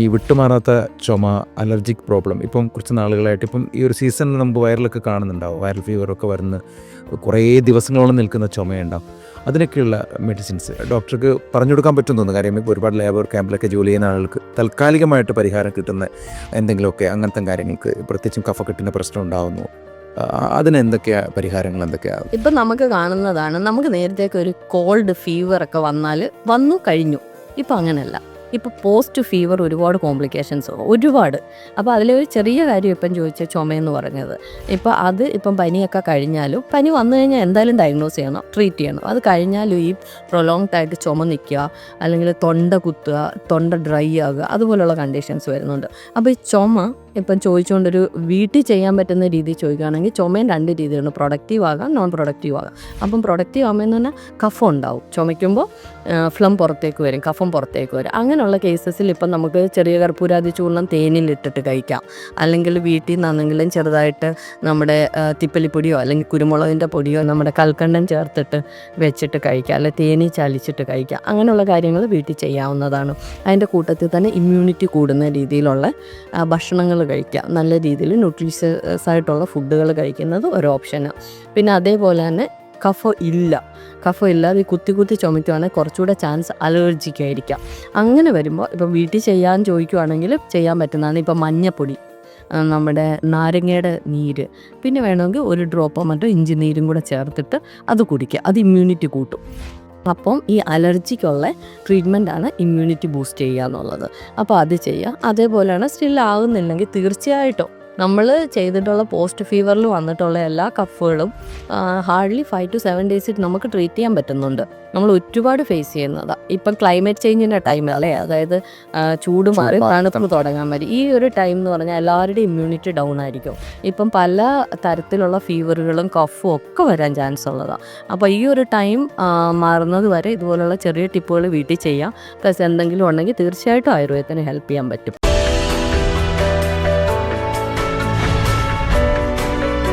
ഈ വിട്ടുമാറാത്ത ചുമ, അലർജിക് പ്രോബ്ലം ഇപ്പം കുറച്ച് നാളുകളായിട്ട് ഇപ്പം ഈ ഒരു സീസണിൽ നമുക്ക് വൈറലൊക്കെ കാണുന്നുണ്ടാവും. വൈറൽ ഫീവറൊക്കെ വരുന്ന കുറേ ദിവസങ്ങളോളം നിൽക്കുന്ന ചുമയുണ്ടാവും. അതിനൊക്കെയുള്ള മെഡിസിൻസ് ഡോക്ടർക്ക് പറഞ്ഞു കൊടുക്കാൻ പറ്റും തോന്നുന്നു. കാര്യം ഇപ്പോൾ ഒരുപാട് ലേബർ ക്യാമ്പിലൊക്കെ ജോലി ചെയ്യുന്ന ആളുകൾക്ക് താൽക്കാലികമായിട്ട് പരിഹാരം കിട്ടുന്ന എന്തെങ്കിലുമൊക്കെ അങ്ങനത്തെ കാര്യങ്ങൾക്ക്, പ്രത്യേകിച്ചും കഫക്കെട്ടിൻ്റെ പ്രശ്നം ഉണ്ടാകുന്നു, അതിന് എന്തൊക്കെയാണ് പരിഹാരങ്ങൾ, എന്തൊക്കെയാണ്? ഇപ്പം നമുക്ക് കാണുന്നതാണ്, നമുക്ക് നേരത്തേക്ക് ഒരു കോൾഡ് ഫീവറൊക്കെ വന്നു കഴിഞ്ഞു. ഇപ്പം അങ്ങനെയല്ല. ഇപ്പോൾ പോസ്റ്റ് ഫീവർ ഒരുപാട് കോംപ്ലിക്കേഷൻസ് ഒരുപാട്. അപ്പോൾ അതിലൊരു ചെറിയ കാര്യം ഇപ്പം ചോദിച്ച ചുമയെന്ന് പറഞ്ഞത്, ഇപ്പം പനിയൊക്കെ കഴിഞ്ഞാലും, പനി വന്നു കഴിഞ്ഞാൽ എന്തായാലും ഡയഗ്നോസ് ചെയ്യണം, ട്രീറ്റ് ചെയ്യണം. അത് കഴിഞ്ഞാലും ഈ പ്രൊലോങ്ഡ് ആയിട്ട് ചുമ നിൽക്കുക, അല്ലെങ്കിൽ തൊണ്ട കുത്തുക, തൊണ്ട ഡ്രൈ ആകുക, അതുപോലുള്ള കണ്ടീഷൻസ് വരുന്നുണ്ട്. അപ്പോൾ ഈ ചുമ ഇപ്പം ചോദിച്ചുകൊണ്ടൊരു വീട്ടിൽ ചെയ്യാൻ പറ്റുന്ന രീതിയിൽ ചോദിക്കുകയാണെങ്കിൽ ചുമയും 2 രീതിയിലുണ്ട്. പ്രൊഡക്റ്റീവ് ആകാം, നോൺ പ്രൊഡക്റ്റീവ് ആകാം. അപ്പം പ്രൊഡക്റ്റീവ് ആകുമ്പോൾ തന്നെ കഫം ഉണ്ടാവും. ചുമയ്ക്കുമ്പോൾ ഫ്ലം പുറത്തേക്ക് വരും, കഫം പുറത്തേക്ക് വരും. അങ്ങനെയുള്ള കേസസിൽ ഇപ്പം നമുക്ക് ചെറിയ കർപ്പൂരാതി ചൂർണ്ണം തേനിലിട്ടിട്ട് കഴിക്കാം. അല്ലെങ്കിൽ വീട്ടിൽ നിന്നാണെങ്കിലും ചെറുതായിട്ട് നമ്മുടെ തിപ്പലിപ്പൊടിയോ അല്ലെങ്കിൽ കുരുമുളകിൻ്റെ പൊടിയോ നമ്മുടെ കൽക്കണ്ടം ചേർത്തിട്ട് വെച്ചിട്ട് കഴിക്കാം, അല്ലെങ്കിൽ തേനി ചാലിച്ചിട്ട് കഴിക്കാം. അങ്ങനെയുള്ള കാര്യങ്ങൾ വീട്ടിൽ ചെയ്യാവുന്നതാണ്. അതിൻ്റെ കൂട്ടത്തിൽ തന്നെ ഇമ്മ്യൂണിറ്റി കൂടുന്ന രീതിയിലുള്ള ഭക്ഷണങ്ങൾ കഴിക്കാം. നല്ല രീതിയിൽ ന്യൂട്രീഷ്യസ് ആയിട്ടുള്ള ഫുഡുകൾ കഴിക്കുന്നത് ഒരു ഓപ്ഷനാണ്. പിന്നെ അതേപോലെ തന്നെ കഫം ഇല്ലാതെ കുത്തി ചുമയ്ക്കുവാണെങ്കിൽ കുറച്ചുകൂടെ ചാൻസ് അലർജിക്കായിരിക്കാം. അങ്ങനെ വരുമ്പോൾ ഇപ്പം വീട്ടിൽ ചെയ്യാൻ ചോദിക്കുവാണെങ്കിൽ ചെയ്യാൻ പറ്റുന്നതാണ്. ഇപ്പം മഞ്ഞപ്പൊടി, നമ്മുടെ നാരങ്ങയുടെ നീര്, പിന്നെ വേണമെങ്കിൽ ഒരു ഡ്രോപ്പോ മറ്റോ ഇഞ്ചി നീരും കൂടെ ചേർത്തിട്ട് അത് കുടിക്കുക. അത് ഇമ്മ്യൂണിറ്റി കൂട്ടും. അപ്പം ഈ അലർജിക്കുള്ള ട്രീറ്റ്മെൻറ്റാണ് ഇമ്മ്യൂണിറ്റി ബൂസ്റ്റ് ചെയ്യുക എന്നുള്ളത്. അപ്പോൾ അത് ചെയ്യുക. അതേപോലെയാണ് സ്റ്റിൽ ആകുന്നില്ലെങ്കിൽ തീർച്ചയായിട്ടും നമ്മൾ ചെയ്തിട്ടുള്ള പോസ്റ്റ് ഫീവറിൽ വന്നിട്ടുള്ള എല്ലാ കഫുകളും ഹാർഡ്ലി 5 to 7 days നമുക്ക് ട്രീറ്റ് ചെയ്യാൻ പറ്റുന്നുണ്ട്. നമ്മൾ ഒരുപാട് ഫേസ് ചെയ്യുന്നതാണ്. ഇപ്പം ക്ലൈമറ്റ് ചേഞ്ചിൻ്റെ ടൈം അല്ലേ, അതായത് ചൂട് മാറി തണുപ്പ് തുടങ്ങാൻ മതി. ഈ ഒരു ടൈം എന്ന് പറഞ്ഞാൽ എല്ലാവരുടെയും ഇമ്മ്യൂണിറ്റി ഡൗൺ ആയിരിക്കും. ഇപ്പം പല തരത്തിലുള്ള ഫീവറുകളും കഫും ഒക്കെ വരാൻ ചാൻസ് ഉള്ളതാണ്. അപ്പോൾ ഈ ഒരു ടൈം മാറുന്നത് വരെ ഇതുപോലുള്ള ചെറിയ ടിപ്പുകൾ വീട്ടിൽ ചെയ്യാം. പ്ലസ് എന്തെങ്കിലും ഉണ്ടെങ്കിൽ തീർച്ചയായിട്ടും ആയുർവേദത്തിന് ഹെൽപ്പ് ചെയ്യാൻ പറ്റും.